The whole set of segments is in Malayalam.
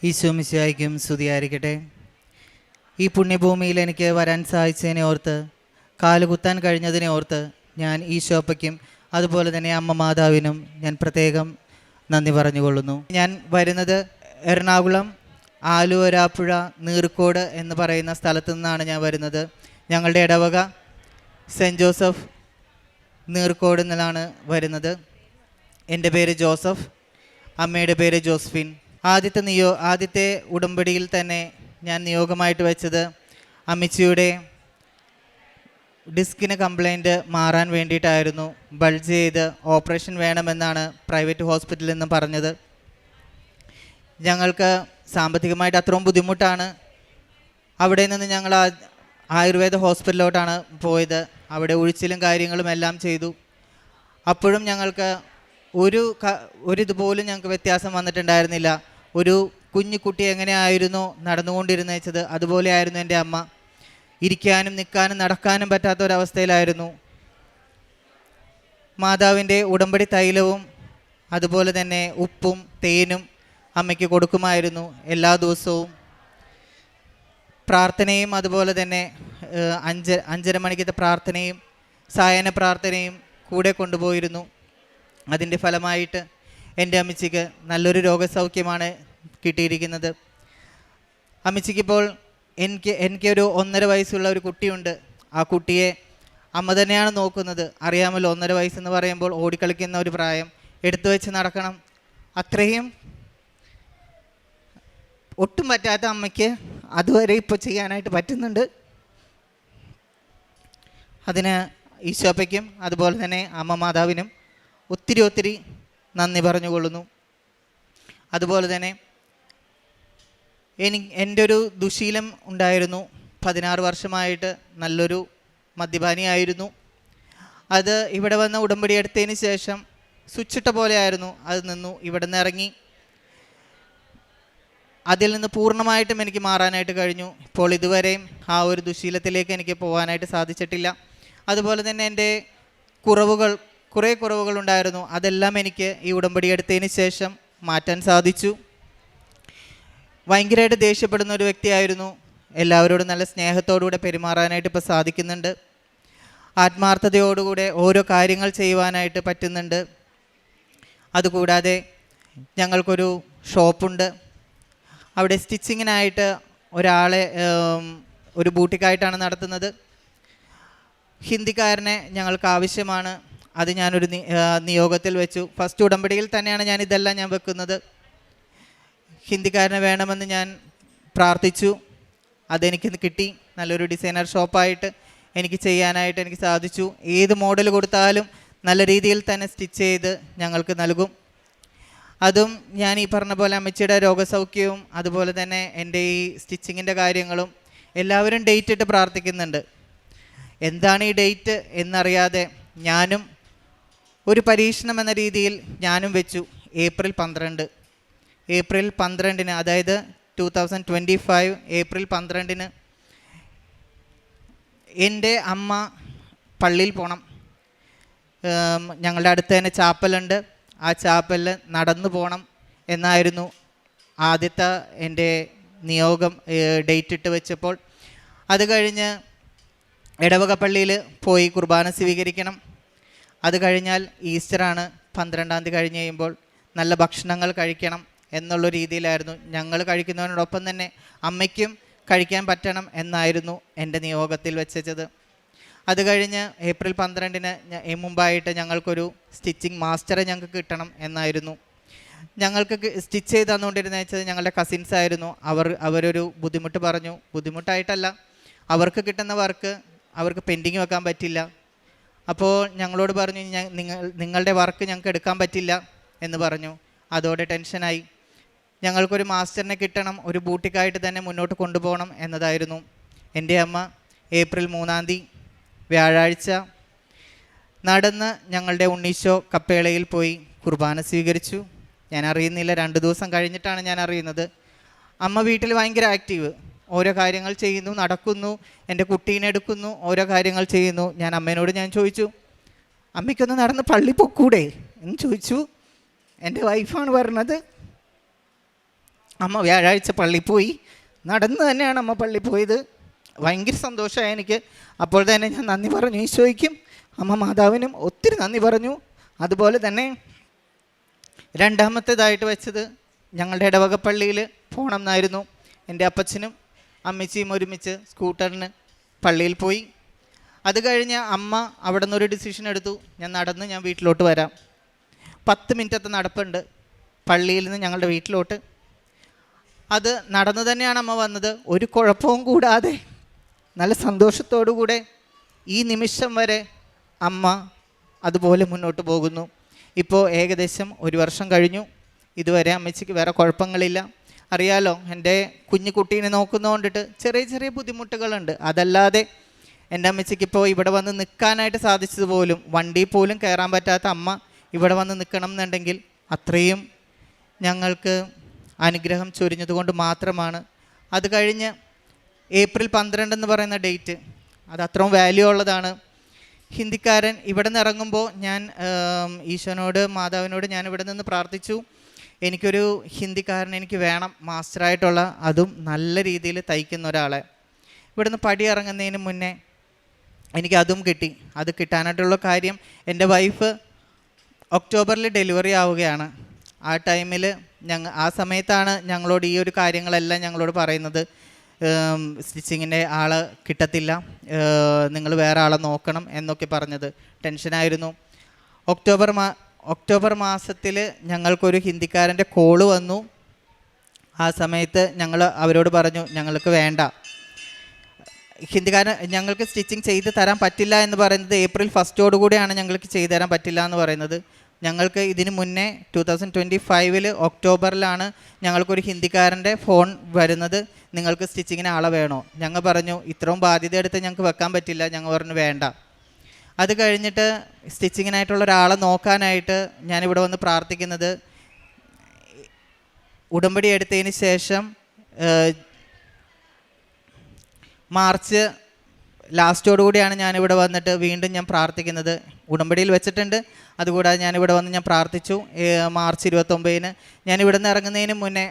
ഈശോ മിശിഹായ്ക്കും സ്തുതിയായിരിക്കട്ടെ. ഈ പുണ്യഭൂമിയിൽ എനിക്ക് വരാൻ സാധിച്ചതിനെ ഓർത്ത്, കാലുകുത്താൻ കഴിഞ്ഞതിനെ ഓർത്ത് ഞാൻ ഈശോപ്പയ്ക്കും അതുപോലെ തന്നെ അമ്മ മാതാവിനും ഞാൻ പ്രത്യേകം നന്ദി പറഞ്ഞുകൊള്ളുന്നു. ഞാൻ വരുന്നത് എറണാകുളം ആലുവരാപ്പുഴ നീർക്കോട് എന്ന് പറയുന്ന സ്ഥലത്തു നിന്നാണ് ഞാൻ വരുന്നത്. ഞങ്ങളുടെ ഇടവക സെൻറ്റ് ജോസഫ് നീർക്കോട് നിന്നാണ് വരുന്നത്. എൻ്റെ പേര് ജോസഫ്, അമ്മയുടെ പേര് ജോസ്ഫിൻ. ആദ്യത്തെ ഉടമ്പടിയിൽ തന്നെ ഞാൻ നിയോഗമായിട്ട് വെച്ചത് അമ്മച്ചിയുടെ ഡിസ്കിന് കംപ്ലൈൻറ്റ് മാറാൻ വേണ്ടിയിട്ടായിരുന്നു. ബൾജ് ചെയ്ത് ഓപ്പറേഷൻ വേണമെന്നാണ് പ്രൈവറ്റ് ഹോസ്പിറ്റലിൽ നിന്ന് പറഞ്ഞത്. ഞങ്ങൾക്ക് സാമ്പത്തികമായിട്ട് അത്രയും ബുദ്ധിമുട്ടാണ്. അവിടെ നിന്ന് ഞങ്ങൾ ആയുർവേദ ഹോസ്പിറ്റലിലോട്ടാണ് പോയത്. അവിടെ ഉഴിച്ചിലും കാര്യങ്ങളും എല്ലാം ചെയ്തു. അപ്പോഴും ഞങ്ങൾക്ക് ഒരിതുപോലും ഞങ്ങൾക്ക് വ്യത്യാസം വന്നിട്ടുണ്ടായിരുന്നില്ല. ഒരു കുഞ്ഞുകുട്ടി എങ്ങനെയായിരുന്നു നടന്നുകൊണ്ടിരുന്നത് വെച്ചത് അതുപോലെയായിരുന്നു എൻ്റെ അമ്മ. ഇരിക്കാനും നിൽക്കാനും നടക്കാനും പറ്റാത്ത ഒരവസ്ഥയിലായിരുന്നു. മാതാവിൻ്റെ ഉടമ്പടി തൈലവും അതുപോലെ തന്നെ ഉപ്പും തേനും അമ്മയ്ക്ക് കൊടുക്കുമായിരുന്നു എല്ലാ ദിവസവും. പ്രാർത്ഥനയും അതുപോലെ തന്നെ 5:30 മണിക്കത്തെ പ്രാർത്ഥനയും സായാഹ്ന പ്രാർത്ഥനയും കൂടെ കൊണ്ടുപോയിരുന്നു. അതിൻ്റെ ഫലമായിട്ട് എൻ്റെ അമ്മച്ചിക്ക് നല്ലൊരു രോഗസൗഖ്യമാണ് കിട്ടിയിരിക്കുന്നത്. അമ്മച്ചിക്കിപ്പോൾ എനിക്കൊരു 1.5 വയസ്സുള്ള ഒരു കുട്ടിയുണ്ട്. ആ കുട്ടിയെ അമ്മ തന്നെയാണ് നോക്കുന്നത്. അറിയാമല്ലോ, 1.5 വയസ്സെന്ന് പറയുമ്പോൾ ഓടിക്കളിക്കുന്ന ഒരു പ്രായം. എടുത്തു വെച്ച് നടക്കണം. അത്രയും ഒട്ടും പറ്റാത്ത അമ്മയ്ക്ക് അതുവരെ ഇപ്പോൾ ചെയ്യാനായിട്ട് പറ്റുന്നുണ്ട്. അതിന് ഈശോപ്പയ്ക്കും അതുപോലെ തന്നെ അമ്മ മാതാവിനും ഒത്തിരി നന്ദി പറഞ്ഞുകൊള്ളുന്നു. അതുപോലെ തന്നെ എൻ്റെ ഒരു ദുശീലം ഉണ്ടായിരുന്നു. 16 വർഷമായിട്ട് നല്ലൊരു മദ്യപാനിയായിരുന്നു. അത് ഇവിടെ വന്ന് ഉടമ്പടി എടുത്തതിന് ശേഷം സ്വിച്ചിട്ട പോലെ ആയിരുന്നു. അത് നിന്നു. ഇവിടെ നിന്ന് ഇറങ്ങി അതിൽ നിന്ന് പൂർണ്ണമായിട്ടും എനിക്ക് മാറാനായിട്ട് കഴിഞ്ഞു. ഇപ്പോൾ ഇതുവരെയും ആ ഒരു ദുശീലത്തിലേക്ക് എനിക്ക് പോകാനായിട്ട് സാധിച്ചിട്ടില്ല. അതുപോലെ തന്നെ എൻ്റെ കുറേ കുറവുകളുണ്ടായിരുന്നു. അതെല്ലാം എനിക്ക് ഈ ഉടമ്പടി എടുത്തതിന് ശേഷം മാറ്റാൻ സാധിച്ചു. ഭയങ്കരമായിട്ട് ദേഷ്യപ്പെടുന്ന ഒരു വ്യക്തിയായിരുന്നു. എല്ലാവരോടും നല്ല സ്നേഹത്തോടുകൂടെ പെരുമാറാനായിട്ട് ഇപ്പോൾ സാധിക്കുന്നുണ്ട്. ആത്മാർത്ഥതയോടുകൂടെ ഓരോ കാര്യങ്ങൾ ചെയ്യുവാനായിട്ട് പറ്റുന്നുണ്ട്. അതുകൂടാതെ ഞങ്ങൾക്കൊരു ഷോപ്പുണ്ട്. അവിടെ സ്റ്റിച്ചിങ്ങിനായിട്ട് ഒരാളെ ഒരു ബൂട്ടിക്കായിട്ടാണ് നടത്തുന്നത്. ഹിന്ദിക്കാരനെ ഞങ്ങൾക്ക് ആവശ്യമാണ്. അത് ഞാനൊരു നിയോഗത്തിൽ വെച്ചു. ഫസ്റ്റ് ഉടമ്പടിയിൽ തന്നെയാണ് ഞാൻ വെക്കുന്നത്. ഹിന്ദിക്കാരനെ വേണമെന്ന് ഞാൻ പ്രാർത്ഥിച്ചു. അതെനിക്ക് കിട്ടി. നല്ലൊരു ഡിസൈനർ ഷോപ്പായിട്ട് എനിക്ക് ചെയ്യാനായിട്ട് എനിക്ക് സാധിച്ചു. ഏത് മോഡൽ കൊടുത്താലും നല്ല രീതിയിൽ തന്നെ സ്റ്റിച്ച് ചെയ്ത് ഞങ്ങൾക്ക് നൽകും. അതും ഞാൻ ഈ പറഞ്ഞ പോലെ അമ്മച്ചിയുടെ രോഗസൗഖ്യവും അതുപോലെ തന്നെ എൻ്റെ ഈ സ്റ്റിച്ചിങ്ങിൻ്റെ കാര്യങ്ങളും എല്ലാവരും ഡേറ്റ് ഇട്ട് പ്രാർത്ഥിക്കുന്നുണ്ട്. എന്താണ് ഈ ഡേറ്റ് എന്നറിയാതെ ഞാനും ഒരു പരീക്ഷണം എന്ന രീതിയിൽ ഞാനും വെച്ചു. ഏപ്രിൽ 12 അതായത് 2025 ഏപ്രിൽ 12 എൻ്റെ അമ്മ പള്ളിയിൽ പോകണം. ഞങ്ങളുടെ അടുത്ത് തന്നെ ചാപ്പലുണ്ട്. ആ ചാപ്പലിൽ നടന്നു പോകണം എന്നായിരുന്നു ആദ്യത്തെ എൻ്റെ നിയോഗം. ഡേറ്റ് ഇട്ട് വെച്ചപ്പോൾ അത് കഴിഞ്ഞ് ഇടവക പള്ളിയിൽ പോയി കുർബാന സ്വീകരിക്കണം. അത് കഴിഞ്ഞാൽ ഈസ്റ്ററാണ്. 12-ാം തീയതി കഴിഞ്ഞ് കഴിയുമ്പോൾ നല്ല ഭക്ഷണങ്ങൾ കഴിക്കണം എന്നുള്ള രീതിയിലായിരുന്നു. ഞങ്ങൾ കഴിക്കുന്നതിനോടൊപ്പം തന്നെ അമ്മയ്ക്കും കഴിക്കാൻ പറ്റണം എന്നായിരുന്നു എൻ്റെ നിയോഗത്തിൽ വെച്ചത്. അത് കഴിഞ്ഞ് ഏപ്രിൽ 12 മുമ്പായിട്ട് ഞങ്ങൾക്കൊരു സ്റ്റിച്ചിങ് മാസ്റ്ററെ ഞങ്ങൾക്ക് കിട്ടണം എന്നായിരുന്നു. ഞങ്ങൾക്ക് സ്റ്റിച്ച് ചെയ്ത് തന്നുകൊണ്ടിരുന്നത് വെച്ചത് ഞങ്ങളുടെ കസിൻസ് ആയിരുന്നു. അവരൊരു ബുദ്ധിമുട്ട് പറഞ്ഞു. ബുദ്ധിമുട്ടായിട്ടല്ല, അവർക്ക് കിട്ടുന്ന വർക്ക് അവർക്ക് പെൻഡിങ് വെക്കാൻ പറ്റില്ല. അപ്പോൾ ഞങ്ങളോട് പറഞ്ഞു, നിങ്ങളുടെ വർക്ക് ഞങ്ങൾക്ക് എടുക്കാൻ പറ്റില്ല എന്ന് പറഞ്ഞു. അതോടെ ടെൻഷനായി. ഞങ്ങൾക്കൊരു മാസ്റ്ററിനെ കിട്ടണം, ഒരു ബൂട്ടിക്കായിട്ട് തന്നെ മുന്നോട്ട് കൊണ്ടുപോകണം എന്നതായിരുന്നു. എൻ്റെ അമ്മ ഏപ്രിൽ 3-ാം തീയതി വ്യാഴാഴ്ച നടന്ന് ഞങ്ങളുടെ ഉണ്ണീശോ കപ്പേളയിൽ പോയി കുർബാന സ്വീകരിച്ചു. ഞാൻ അറിയുന്നില്ല, 2 ദിവസം കഴിഞ്ഞിട്ടാണ് ഞാൻ അറിയുന്നത്. അമ്മ വീട്ടിൽ ഭയങ്കര ആക്റ്റീവ്. ഓരോ കാര്യങ്ങൾ ചെയ്യുന്നു, നടക്കുന്നു, എൻ്റെ കുട്ടീനെ എടുക്കുന്നു, ഓരോ കാര്യങ്ങൾ ചെയ്യുന്നു. ഞാൻ അമ്മേനോട് ചോദിച്ചു, അമ്മയ്ക്കൊന്ന് നടന്ന് പള്ളി പൊക്കൂടെ എന്ന് ചോദിച്ചു. എൻ്റെ വൈഫാണ് പറഞ്ഞത്, അമ്മ വ്യാഴാഴ്ച പള്ളിയിൽ പോയി. നടന്ന് തന്നെയാണ് അമ്മ പള്ളിയിൽ പോയത്. ഭയങ്കര സന്തോഷമായി എനിക്ക്. അപ്പോൾ തന്നെ ഞാൻ നന്ദി പറഞ്ഞു ഈശോയ്ക്കും അമ്മ മാതാവിനും ഒത്തിരി നന്ദി പറഞ്ഞു. അതുപോലെ തന്നെ രണ്ടാമത്തേതായിട്ട് വെച്ചത് ഞങ്ങളുടെ ഇടവക പള്ളിയിൽ പോകണം എന്നായിരുന്നു. എൻ്റെ അപ്പച്ചനും അമ്മച്ചിയും ഒരുമിച്ച് സ്കൂട്ടറിന് പള്ളിയിൽ പോയി. അത് കഴിഞ്ഞ് അമ്മ അവിടെ നിന്നൊരു ഡിസിഷൻ എടുത്തു, ഞാൻ വീട്ടിലോട്ട് വരാം. 10 മിനിറ്റത്തെ നടപ്പുണ്ട് പള്ളിയിൽ നിന്ന് ഞങ്ങളുടെ വീട്ടിലോട്ട്. അത് നടന്നു തന്നെയാണ് അമ്മ വന്നത്. ഒരു കുഴപ്പവും കൂടാതെ നല്ല സന്തോഷത്തോടു കൂടെ ഈ നിമിഷം വരെ അമ്മ അതുപോലെ മുന്നോട്ട് പോകുന്നു. ഇപ്പോൾ ഏകദേശം 1 വർഷം കഴിഞ്ഞു. ഇതുവരെ അമ്മച്ചിക്ക് വേറെ കുഴപ്പങ്ങളില്ല. അറിയാലോ, എൻ്റെ കുഞ്ഞു കുട്ടീനെ നോക്കുന്നതുകൊണ്ടിട്ട് ചെറിയ ചെറിയ ബുദ്ധിമുട്ടുകളുണ്ട്. അതല്ലാതെ എൻ്റെ അമ്മച്ചിക്ക് ഇപ്പോൾ ഇവിടെ വന്ന് നിൽക്കാനായിട്ട് സാധിച്ചത് പോലും, വണ്ടിയിൽ പോലും കയറാൻ പറ്റാത്ത അമ്മ ഇവിടെ വന്ന് നിൽക്കണം എന്നുണ്ടെങ്കിൽ അത്രയും ഞങ്ങൾക്ക് അനുഗ്രഹം ചൊരിഞ്ഞതുകൊണ്ട് മാത്രമാണ്. അത് കഴിഞ്ഞ് ഏപ്രിൽ 12 എന്ന് പറയുന്ന ഡേറ്റ്, അത് അത്രയും വാല്യൂ ഉള്ളതാണ്. ഹിന്ദിക്കാരൻ ഇവിടെ നിന്ന് ഇറങ്ങുമ്പോൾ ഞാൻ ഈശോനോട് മാതാവിനോട് ഞാൻ ഇവിടെ നിന്ന് പ്രാർത്ഥിച്ചു, എനിക്കൊരു ഹിന്ദിക്കാരൻ എനിക്ക് വേണം, മാസ്റ്ററായിട്ടുള്ള, അതും നല്ല രീതിയിൽ തയ്ക്കുന്ന ഒരാളെ. ഇവിടുന്ന് പടി ഇറങ്ങുന്നതിന് മുന്നേ എനിക്ക് അതും കിട്ടി. അത് കിട്ടാനായിട്ടുള്ള കാര്യം, എൻ്റെ വൈഫ് ഒക്ടോബറിൽ ഡെലിവറി ആവുകയാണ്. ആ ടൈമിൽ ആ സമയത്താണ് ഞങ്ങളോട് ഈ ഒരു കാര്യങ്ങളെല്ലാം ഞങ്ങളോട് പറയുന്നത്, സ്റ്റിച്ചിങ്ങിൻ്റെ ആൾ കിട്ടത്തില്ല, നിങ്ങൾ വേറെ ആളെ നോക്കണം എന്നൊക്കെ പറഞ്ഞത്. ടെൻഷനായിരുന്നു. ഒക്ടോബർ മാസത്തിൽ ഞങ്ങൾക്കൊരു ഹിന്ദിക്കാരൻ്റെ കോള് വന്നു. ആ സമയത്ത് ഞങ്ങൾ അവരോട് പറഞ്ഞു, ഞങ്ങൾക്ക് വേണ്ട ഹിന്ദിക്കാരൻ, ഞങ്ങൾക്ക് സ്റ്റിച്ചിങ് ചെയ്ത് തരാൻ പറ്റില്ല എന്ന് പറയുന്നത് ഏപ്രിൽ 1 കൂടെയാണ് ഞങ്ങൾക്ക് ചെയ്തു തരാൻ പറ്റില്ല എന്ന് പറയുന്നത്. ഞങ്ങൾക്ക് ഇതിന് മുന്നേ 2025 ഒക്ടോബറിലാണ് ഞങ്ങൾക്കൊരു ഹിന്ദിക്കാരൻ്റെ ഫോൺ വരുന്നത്, നിങ്ങൾക്ക് സ്റ്റിച്ചിങ്ങിന് ആളെ വേണോ? ഞങ്ങൾ പറഞ്ഞു ഇത്രയും ബാധ്യത എടുത്ത് ഞങ്ങൾക്ക് വെക്കാൻ പറ്റില്ല. ഞങ്ങൾ പറഞ്ഞു വേണ്ട. അത് കഴിഞ്ഞിട്ട് സ്റ്റിച്ചിങ്ങിനായിട്ടുള്ള ഒരാളെ നോക്കാനായിട്ട് ഞാനിവിടെ വന്ന് പ്രാർത്ഥിക്കുന്നത്, ഉടമ്പടി എടുത്തതിന് ശേഷം മാർച്ച് ലാസ്റ്റോടുകൂടിയാണ് ഞാനിവിടെ വന്നിട്ട് വീണ്ടും ഞാൻ പ്രാർത്ഥിക്കുന്നത്. ഉടമ്പടിയിൽ വെച്ചിട്ടുണ്ട്. അതുകൂടാതെ ഞാനിവിടെ വന്ന് ഞാൻ പ്രാർത്ഥിച്ചു. മാർച്ച് 29 ഞാനിവിടെ നിന്ന് ഇറങ്ങുന്നതിന് മുന്നേ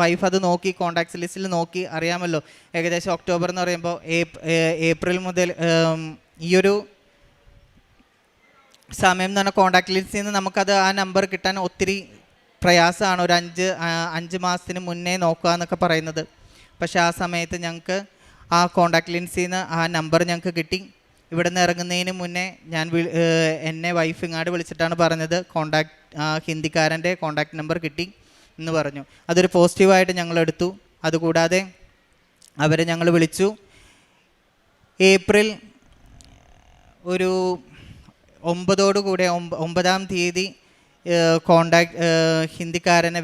വൈഫ് അത് നോക്കി, കോൺടാക്ട്സ് ലിസ്റ്റിൽ നോക്കി. അറിയാമല്ലോ, ഏകദേശം ഒക്ടോബർ എന്ന് പറയുമ്പോൾ ഏപ്രിൽ മുതൽ ഈ ഒരു സമയം എന്ന് പറഞ്ഞാൽ കോൺടാക്ട് ലിസ്റ്റിൽ നിന്ന് നമുക്കത് ആ നമ്പർ കിട്ടാൻ ഒത്തിരി പ്രയാസമാണ്. ഒരു 5 മാസത്തിന് മുന്നേ നോക്കുക എന്നൊക്കെ പറയുന്നത്. പക്ഷേ ആ സമയത്ത് ഞങ്ങൾക്ക് ആ കോൺടാക്ട് ലിൻസിൽ നിന്ന് ആ നമ്പർ ഞങ്ങൾക്ക് കിട്ടി. ഇവിടെ നിന്ന് ഇറങ്ങുന്നതിന് മുന്നേ എന്നെ വൈഫ് ഇങ്ങോട്ട് വിളിച്ചിട്ടാണ് പറഞ്ഞത്, ഹിന്ദിക്കാരൻ്റെ കോൺടാക്ട് നമ്പർ കിട്ടി എന്ന് പറഞ്ഞു. അതൊരു പോസിറ്റീവായിട്ട് ഞങ്ങളെടുത്തു. അതുകൂടാതെ അവരെ ഞങ്ങൾ വിളിച്ചു. ഏപ്രിൽ ഒരു 9-ാം തീയതി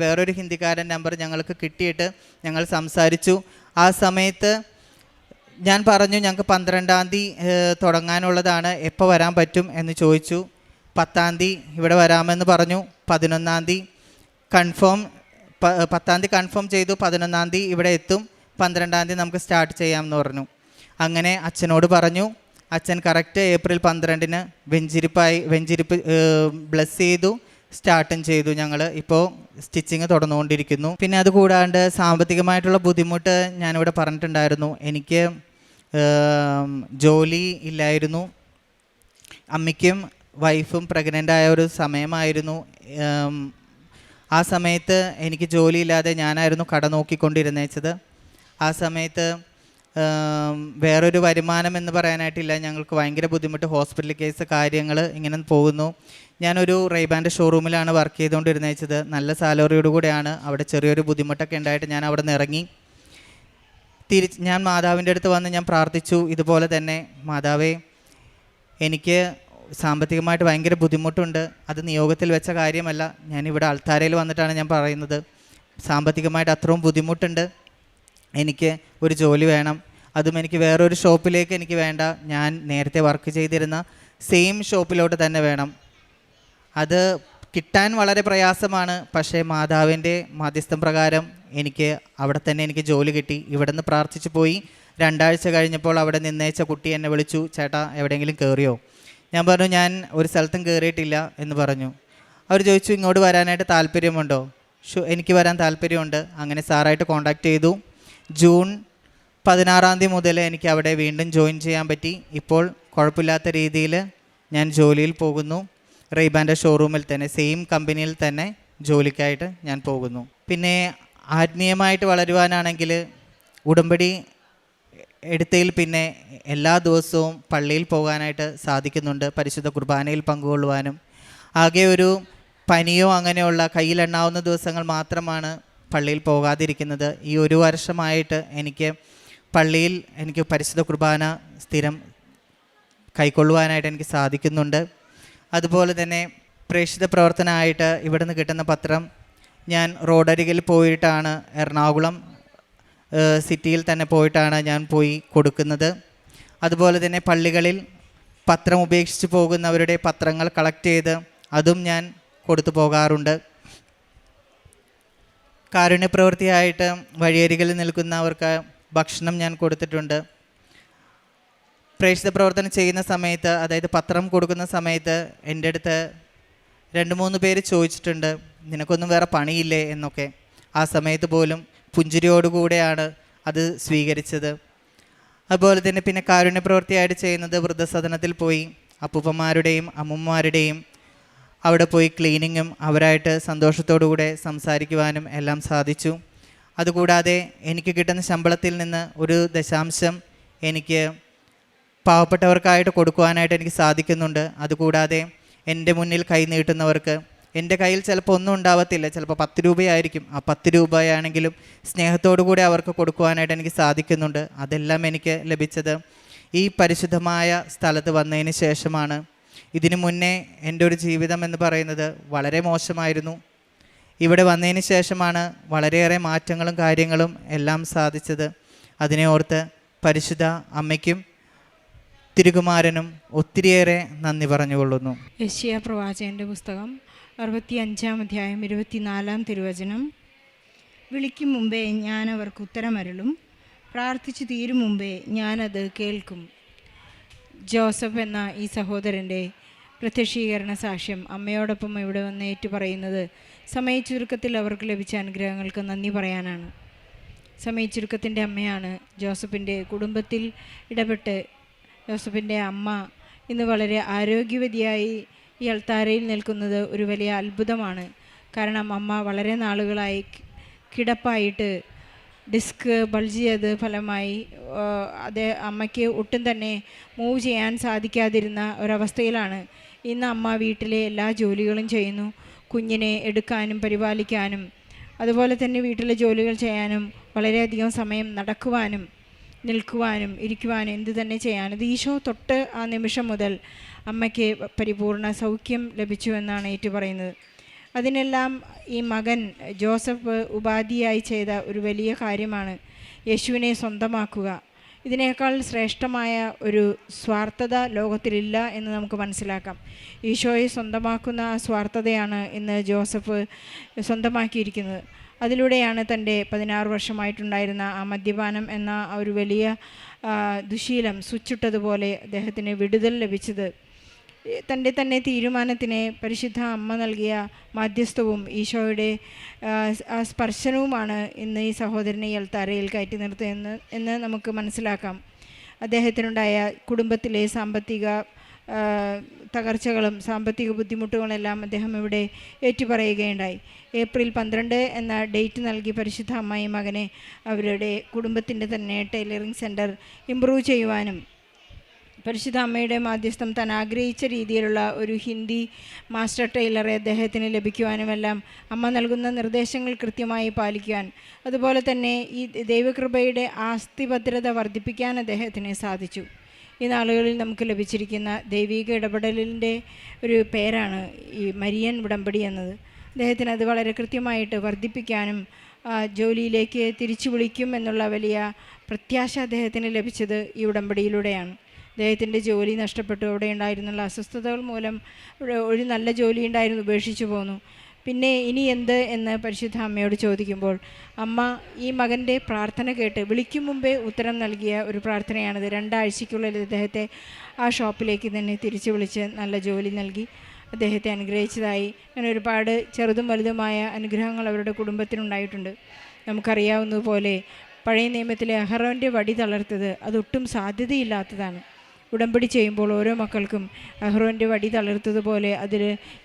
വേറൊരു ഹിന്ദിക്കാരൻ നമ്പർ ഞങ്ങൾക്ക് കിട്ടിയിട്ട് ഞങ്ങൾ സംസാരിച്ചു. ആ സമയത്ത് ഞാൻ പറഞ്ഞു, ഞങ്ങൾക്ക് 12-ാം തീയതി തുടങ്ങാനുള്ളതാണ്, എപ്പോൾ വരാൻ പറ്റും എന്ന് ചോദിച്ചു. 10-ാം തീയതി ഇവിടെ വരാമെന്ന് പറഞ്ഞു. 11-ാം തീയതി കൺഫേം 10-ാം തീയതി കൺഫേം ചെയ്തു. 11-ാം തീയതി ഇവിടെ എത്തും. 12-ാം തീയതി നമുക്ക് സ്റ്റാർട്ട് ചെയ്യാമെന്ന് പറഞ്ഞു. അങ്ങനെ അച്ഛനോട് പറഞ്ഞു. അച്ഛൻ കറക്റ്റ് ഏപ്രിൽ 12-ന് വെഞ്ചിരിപ്പ് ബ്ലെസ് ചെയ്തു, സ്റ്റാർട്ടും ചെയ്തു. ഞങ്ങൾ ഇപ്പോൾ സ്റ്റിച്ചിങ് തുടർന്നുകൊണ്ടിരിക്കുന്നു. പിന്നെ അതുകൂടാണ്ട് സാമ്പത്തികമായിട്ടുള്ള ബുദ്ധിമുട്ട് ഞാനിവിടെ പറഞ്ഞിട്ടുണ്ടായിരുന്നു. എനിക്ക് ജോലി ഇല്ലായിരുന്നു. അമ്മയ്ക്കും വൈഫും പ്രഗ്നൻ്റ് ആയ ഒരു സമയമായിരുന്നു. ആ സമയത്ത് എനിക്ക് ജോലിയില്ലാതെ ഞാനായിരുന്നു കട നോക്കിക്കൊണ്ടിരുന്നേച്ചത്. ആ സമയത്ത് വേറൊരു വരുമാനം എന്ന് പറയാനായിട്ടില്ല. ഞങ്ങൾക്ക് ഭയങ്കര ബുദ്ധിമുട്ട്, ഹോസ്പിറ്റൽ കേസ് കാര്യങ്ങൾ ഇങ്ങനെ പോകുന്നു. ഞാനൊരു റെയ്ബാൻ്റെ ഷോറൂമിലാണ് വർക്ക് ചെയ്തുകൊണ്ടിരുന്നേച്ചത്. നല്ല സാലറിയോട് കൂടെയാണ്. അവിടെ ചെറിയൊരു ബുദ്ധിമുട്ടൊക്കെ ഉണ്ടായിട്ട് ഞാൻ അവിടെ നിന്ന് ഇറങ്ങി. ഞാൻ മാതാവിൻ്റെ അടുത്ത് വന്ന് ഞാൻ പ്രാർത്ഥിച്ചു, ഇതുപോലെ തന്നെ, മാതാവേ, എനിക്ക് സാമ്പത്തികമായിട്ട് ഭയങ്കര ബുദ്ധിമുട്ടുണ്ട്. അത് നിയോഗത്തിൽ വെച്ച കാര്യമല്ല, ഞാനിവിടെ അൾത്താരയിൽ വന്നിട്ടാണ് ഞാൻ പറയുന്നത്. സാമ്പത്തികമായിട്ട് അത്രയും ബുദ്ധിമുട്ടുണ്ട്. എനിക്ക് ഒരു ജോലി വേണം. അതും എനിക്ക് വേറൊരു ഷോപ്പിലേക്ക് എനിക്ക് വേണ്ട, ഞാൻ നേരത്തെ വർക്ക് ചെയ്തിരുന്ന സെയിം ഷോപ്പിലോട്ട് തന്നെ വേണം. അത് കിട്ടാൻ വളരെ പ്രയാസമാണ്. പക്ഷേ മാതാവിൻ്റെ മധ്യസ്ഥം പ്രകാരം എനിക്ക് അവിടെ തന്നെ എനിക്ക് ജോലി കിട്ടി. ഇവിടെ നിന്ന് പ്രാർത്ഥിച്ചു പോയി. 2 ആഴ്ച കഴിഞ്ഞപ്പോൾ അവിടെ നിന്നേച്ച കുട്ടി എന്നെ വിളിച്ചു, ചേട്ടാ എവിടെയെങ്കിലും കയറിയോ? ഞാൻ പറഞ്ഞു, ഞാൻ ഒരു സ്ഥലത്തും കയറിയിട്ടില്ല എന്ന് പറഞ്ഞു. അവർ ചോദിച്ചു, ഇങ്ങോട്ട് വരാനായിട്ട് താല്പര്യമുണ്ടോ? എനിക്ക് വരാൻ താല്പര്യമുണ്ട്. അങ്ങനെ സാറായിട്ട് കോൺടാക്റ്റ് ചെയ്തു. ജൂൺ 16 മുതൽ എനിക്ക് അവിടെ വീണ്ടും ജോയിൻ ചെയ്യാൻ പറ്റി. ഇപ്പോൾ കുഴപ്പമില്ലാത്ത രീതിയിൽ ഞാൻ ജോലിയിൽ പോകുന്നു. റെയ്ബാൻ്റെ ഷോറൂമിൽ തന്നെ, സെയിം കമ്പനിയിൽ തന്നെ ജോലിക്കായിട്ട് ഞാൻ പോകുന്നു. പിന്നെ ആത്മീയമായിട്ട് വളരുവാനാണെങ്കിൽ ഉടമ്പടി എടുത്തതിൽ പിന്നെ എല്ലാ ദിവസവും പള്ളിയിൽ പോകാനായിട്ട് സാധിക്കുന്നുണ്ട്, പരിശുദ്ധ കുർബാനയിൽ പങ്കുകൊള്ളുവാനും. ആകെ ഒരു പനിയോ അങ്ങനെയുള്ള കയ്യിലെണ്ണാവുന്ന ദിവസങ്ങൾ മാത്രമാണ് പള്ളിയിൽ പോകാതിരിക്കുന്നത്. ഈ ഒരു വർഷമായിട്ട് എനിക്ക് പള്ളിയിൽ എനിക്ക് പരിശുദ്ധ കുർബാന സ്ഥിരം കൈക്കൊള്ളുവാനായിട്ട് എനിക്ക് സാധിക്കുന്നുണ്ട്. അതുപോലെ തന്നെ പ്രേക്ഷിത പ്രവർത്തനമായിട്ട് ഇവിടെ നിന്ന് കിട്ടുന്ന പത്രം ഞാൻ റോഡരികിൽ പോയിട്ടാണ്, എറണാകുളം സിറ്റിയിൽ തന്നെ പോയിട്ടാണ് ഞാൻ പോയി കൊടുക്കുന്നത്. അതുപോലെ തന്നെ പള്ളികളിൽ പത്രം ഉപേക്ഷിച്ച് പോകുന്നവരുടെ പത്രങ്ങൾ കളക്ട് ചെയ്ത് അതും ഞാൻ കൊടുത്തു പോകാറുണ്ട്. കാരുണ്യപ്രവൃത്തിയായിട്ട് വഴിയരികിൽ നിൽക്കുന്നവർക്ക് ഭക്ഷണം ഞാൻ കൊടുത്തിട്ടുണ്ട്. പ്രേക്ഷിത പ്രവർത്തനം ചെയ്യുന്ന സമയത്ത്, അതായത് പത്രം കൊടുക്കുന്ന സമയത്ത് എൻ്റെ അടുത്ത് 2-3 പേര് ചോദിച്ചിട്ടുണ്ട്, നിനക്കൊന്നും വേറെ പണിയില്ലേ എന്നൊക്കെ. ആ സമയത്ത് പോലും പുഞ്ചിരിയോടുകൂടെയാണ് അത് സ്വീകരിച്ചത്. അതുപോലെ തന്നെ പിന്നെ കാരുണ്യപ്രവൃത്തിയായിട്ട് ചെയ്യുന്നത് വൃദ്ധസദനത്തിൽ പോയി അപ്പൂപ്പന്മാരുടെയും അമ്മൂമ്മമാരുടെയും അവിടെ പോയി ക്ലീനിങ്ങും അവരായിട്ട് സന്തോഷത്തോടുകൂടെ സംസാരിക്കുവാനും എല്ലാം സാധിച്ചു. അതുകൂടാതെ എനിക്ക് കിട്ടുന്ന ശമ്പളത്തിൽ നിന്ന് 1% എനിക്ക് പാവപ്പെട്ടവർക്കായിട്ട് കൊടുക്കുവാനായിട്ട് എനിക്ക് സാധിക്കുന്നുണ്ട്. അതുകൂടാതെ എൻ്റെ മുന്നിൽ കൈ നീട്ടുന്നവർക്ക്, എൻ്റെ കയ്യിൽ ചിലപ്പോൾ ഒന്നും ഉണ്ടാവത്തില്ല, ചിലപ്പോൾ 10 രൂപയായിരിക്കും, ആ 10 രൂപയാണെങ്കിലും സ്നേഹത്തോടു കൂടി അവർക്ക് കൊടുക്കുവാനായിട്ട് എനിക്ക് സാധിക്കുന്നുണ്ട്. അതെല്ലാം എനിക്ക് ലഭിച്ചത് ഈ പരിശുദ്ധമായ സ്ഥലത്ത് വന്നതിന് ശേഷമാണ്. ഇതിനു മുന്നേ എൻ്റെ ഒരു ജീവിതം എന്ന് പറയുന്നത് വളരെ മോശമായിരുന്നു. ഇവിടെ വന്നതിന് ശേഷമാണ് വളരെയേറെ മാറ്റങ്ങളും കാര്യങ്ങളും എല്ലാം സാധിച്ചത്. അതിനെ ഓർത്ത് പരിശുദ്ധ അമ്മയ്ക്കും തിരുകുമാരനും ഒത്തിരിയേറെ നന്ദി പറഞ്ഞുകൊള്ളുന്നു. യെശയ്യാ പ്രവാചകൻ്റെ പുസ്തകം 65-ാം അധ്യായം 24-ാം തിരുവചനം. വിളിക്കും മുമ്പേ ഞാൻ അവർക്ക് ഉത്തരമരുളും, പ്രാർത്ഥിച്ചു തീരും മുമ്പേ ഞാനത് കേൾക്കും. ജോസഫ് എന്ന ഈ സഹോദരൻ്റെ പ്രത്യക്ഷീകരണ സാക്ഷ്യം അമ്മയോടൊപ്പം ഇവിടെ വന്ന് ഏറ്റുപറയുന്നത് സമയച്ചുരുക്കത്തിൽ അവർക്ക് ലഭിച്ച അനുഗ്രഹങ്ങൾക്ക് നന്ദി പറയാനാണ്. സമയച്ചുരുക്കത്തിൻ്റെ അമ്മയാണ്. ജോസഫിൻ്റെ കുടുംബത്തിൽ ഇടപെട്ട് ജോസഫിൻ്റെ അമ്മ ഇന്ന് വളരെ ആരോഗ്യവതിയായി ഈ അൾത്താരയിൽ നിൽക്കുന്നത് ഒരു വലിയ അത്ഭുതമാണ്. കാരണം അമ്മ വളരെ നാളുകളായി കിടപ്പായിട്ട് ഡിസ്ക് ബൾജ് ചെയ്ത് ഫലമായി അമ്മയ്ക്ക് ഒട്ടും തന്നെ മൂവ് ചെയ്യാൻ സാധിക്കാതിരുന്ന ഒരവസ്ഥയിലാണ്. ഇന്ന് അമ്മ വീട്ടിലെ എല്ലാ ജോലികളും ചെയ്യുന്നു. കുഞ്ഞിനെ എടുക്കാനും പരിപാലിക്കാനും അതുപോലെ തന്നെ വീട്ടിലെ ജോലികൾ ചെയ്യാനും വളരെയധികം സമയം നടക്കുവാനും നിൽക്കുവാനും ഇരിക്കുവാനും എന്തു തന്നെ ചെയ്യാനും ഇത് ഈശോ തൊട്ട് ആ നിമിഷം മുതൽ അമ്മയ്ക്ക് പരിപൂർണ സൗഖ്യം ലഭിച്ചു എന്നാണ് ഏറ്റുപറയുന്നത്. അതിനെല്ലാം ഈ മകൻ ജോസഫ് ഉപാധിയായി ചെയ്ത ഒരു വലിയ കാര്യമാണ് യേശുവിനെ സ്വന്തമാക്കുക. ഇതിനേക്കാൾ ശ്രേഷ്ഠമായ ഒരു സ്വാർത്ഥത ലോകത്തിലില്ല എന്ന് നമുക്ക് മനസ്സിലാക്കാം. ഈശോയെ സ്വന്തമാക്കുന്ന ആ സ്വാർത്ഥതയാണ് ഇന്ന് ജോസഫ് സ്വന്തമാക്കിയിരിക്കുന്നത്. അതിലൂടെയാണ് തൻ്റെ 16 വർഷമായിട്ടുണ്ടായിരുന്ന ആ മദ്യപാനം എന്ന ഒരു വലിയ ദുശീലം സ്വിച്ചിട്ടതുപോലെ അദ്ദേഹത്തിന് വിടുതൽ ലഭിച്ചത്. തൻ്റെ തന്നെ തീരുമാനത്തിന് പരിശുദ്ധ അമ്മ നൽകിയ മാധ്യസ്ഥവും ഈശോയുടെ ആ സ്പർശനവുമാണ് ഇന്ന് ഈ സഹോദരനെ ഈ അൾത്താരയിൽ കയറ്റി നിർത്തുന്നത് എന്ന് നമുക്ക് മനസ്സിലാക്കാം. അദ്ദേഹത്തിനുണ്ടായ കുടുംബത്തിലെ സാമ്പത്തിക തകർച്ചകളും സാമ്പത്തിക ബുദ്ധിമുട്ടുകളെല്ലാം അദ്ദേഹം ഇവിടെ ഏറ്റുപറയുകയുണ്ടായി. ഏപ്രിൽ 12 എന്ന ഡേറ്റ് നൽകി പരിശുദ്ധ അമ്മായി മകനെ അവരുടെ കുടുംബത്തിൻ്റെ തന്നെ ടൈലറിംഗ് സെൻറ്റർ ഇമ്പ്രൂവ് ചെയ്യുവാനും പരിശുദ്ധ അമ്മയുടെ മാധ്യസ്ഥം താൻ ആഗ്രഹിച്ച രീതിയിലുള്ള ഒരു ഹിന്ദി മാസ്റ്റർ ടൈലറെ അദ്ദേഹത്തിന് ലഭിക്കുവാനുമെല്ലാം അമ്മ നൽകുന്ന നിർദ്ദേശങ്ങൾ കൃത്യമായി പാലിക്കുവാൻ, അതുപോലെ തന്നെ ഈ ദൈവകൃപയുടെ ആസ്തിഭദ്രത വർദ്ധിപ്പിക്കാൻ അദ്ദേഹത്തിന് സാധിച്ചു. ഈ നാളുകളിൽ നമുക്ക് ലഭിച്ചിരിക്കുന്ന ദൈവിക ഇടപെടലിൻ്റെ ഒരു പേരാണ് ഈ മരിയൻ ഉടമ്പടി എന്നത്. അദ്ദേഹത്തിന് അത് വളരെ കൃത്യമായിട്ട് വർദ്ധിപ്പിക്കാനും ജോലിയിലേക്ക് തിരിച്ചു വിളിക്കും എന്നുള്ള വലിയ പ്രത്യാശ അദ്ദേഹത്തിന് ലഭിച്ചത് ഈ ഉടമ്പടിയിലൂടെയാണ്. അദ്ദേഹത്തിൻ്റെ ജോലി നഷ്ടപ്പെട്ടു. അവിടെ ഉണ്ടായിരുന്നുള്ള അസ്വസ്ഥതകൾ മൂലം ഒരു നല്ല ജോലി ഉണ്ടായിരുന്നു, ഉപേക്ഷിച്ചു പോന്നു. പിന്നെ ഇനി എന്ത് എന്ന് പരിശുദ്ധ അമ്മയോട് ചോദിക്കുമ്പോൾ അമ്മ ഈ മകൻ്റെ പ്രാർത്ഥന കേട്ട് വിളിക്കും മുമ്പേ ഉത്തരം നൽകിയ ഒരു പ്രാർത്ഥനയാണിത്. 2 ആഴ്ചയ്ക്കുള്ളിൽ അദ്ദേഹത്തെ ആ ഷോപ്പിലേക്ക് തന്നെ തിരിച്ചു വിളിച്ച് നല്ല ജോലി നൽകി. അദ്ദേഹത്തെ അനുഗ്രഹിച്ചതായി അങ്ങനെ ഒരുപാട് ചെറുതും വലുതുമായ അനുഗ്രഹങ്ങൾ അവരുടെ കുടുംബത്തിനുണ്ടായിട്ടുണ്ട്. നമുക്കറിയാവുന്നതുപോലെ പഴയ നിയമത്തിലെ അഹറോൻ്റെ വടി തളർത്തത് അതൊട്ടും സാധ്യതയില്ലാത്തതാണ്. ഉടമ്പടി ചെയ്യുമ്പോൾ ഓരോ മക്കൾക്കും അഹ്റോൻ്റെ വടി തളർത്തതുപോലെ അതിൽ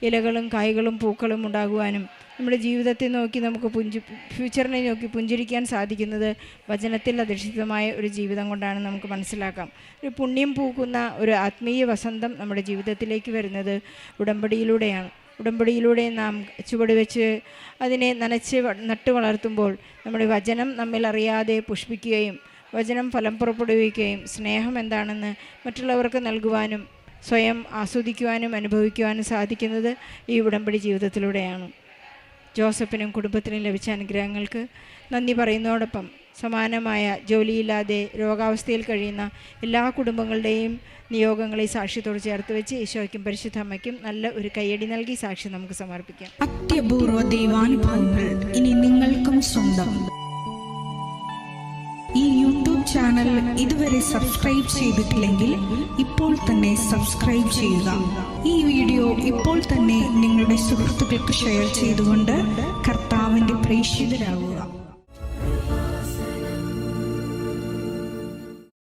ഇലകളും കായ്കളും പൂക്കളും ഉണ്ടാകുവാനും നമ്മുടെ ജീവിതത്തെ നോക്കി നമുക്ക് ഫ്യൂച്ചറിനെ നോക്കി പുഞ്ചിരിക്കാൻ സാധിക്കുന്നത് വചനത്തിൽ അധിഷ്ഠിതമായ ഒരു ജീവിതം കൊണ്ടാണ് നമുക്ക് മനസ്സിലാക്കാം. ഒരു പുണ്യം പൂക്കുന്ന ഒരു ആത്മീയ വസന്തം നമ്മുടെ ജീവിതത്തിലേക്ക് വരുന്നത് ഉടമ്പടിയിലൂടെയാണ്. ഉടമ്പടിയിലൂടെ നാം ചുവട് വെച്ച് അതിനെ നനച്ച് നട്ടു വളർത്തുമ്പോൾ നമ്മുടെ വചനം നമ്മിൽ അറിയാതെ പുഷ്പിക്കുകയും വചനം ഫലം പുറപ്പെടുവിക്കുകയും സ്നേഹം എന്താണെന്ന് മറ്റുള്ളവർക്ക് നൽകുവാനും സ്വയം ആസ്വദിക്കുവാനും അനുഭവിക്കുവാനും സാധിക്കുന്നത് ഈ ഉടമ്പടി ജീവിതത്തിലൂടെയാണ്. ജോസഫിനും കുടുംബത്തിനും ലഭിച്ച അനുഗ്രഹങ്ങൾക്ക് നന്ദി പറയുന്നതോടൊപ്പം സമാനമായ ജോലിയില്ലാതെ രോഗാവസ്ഥയിൽ കഴിയുന്ന എല്ലാ കുടുംബങ്ങളുടെയും നിയോഗങ്ങളെ സാക്ഷ്യത്തോട് ചേർത്ത് വെച്ച് ഈശോയ്ക്കും പരിശുദ്ധ അമ്മയ്ക്കും നല്ല ഒരു കയ്യടി നൽകി സാക്ഷി നമുക്ക് സമർപ്പിക്കാം. അത്യപൂർവ ദൈവാനുഭവങ്ങൾ ഇനി നിങ്ങൾക്കും സ്വന്തം. ഈ യൂട്യൂബ് ചാനൽ ഇതുവരെ സബ്സ്ക്രൈബ് ചെയ്തിട്ടില്ലെങ്കിൽ ഇപ്പോൾ തന്നെ സബ്സ്ക്രൈബ് ചെയ്യുക. ഈ വീഡിയോ ഇപ്പോൾ തന്നെ നിങ്ങളുടെ സുഹൃത്തുക്കൾക്ക് ഷെയർ ചെയ്തുകൊണ്ട് കർത്താവിൻ്റെ പ്രേക്ഷിതരാകുക.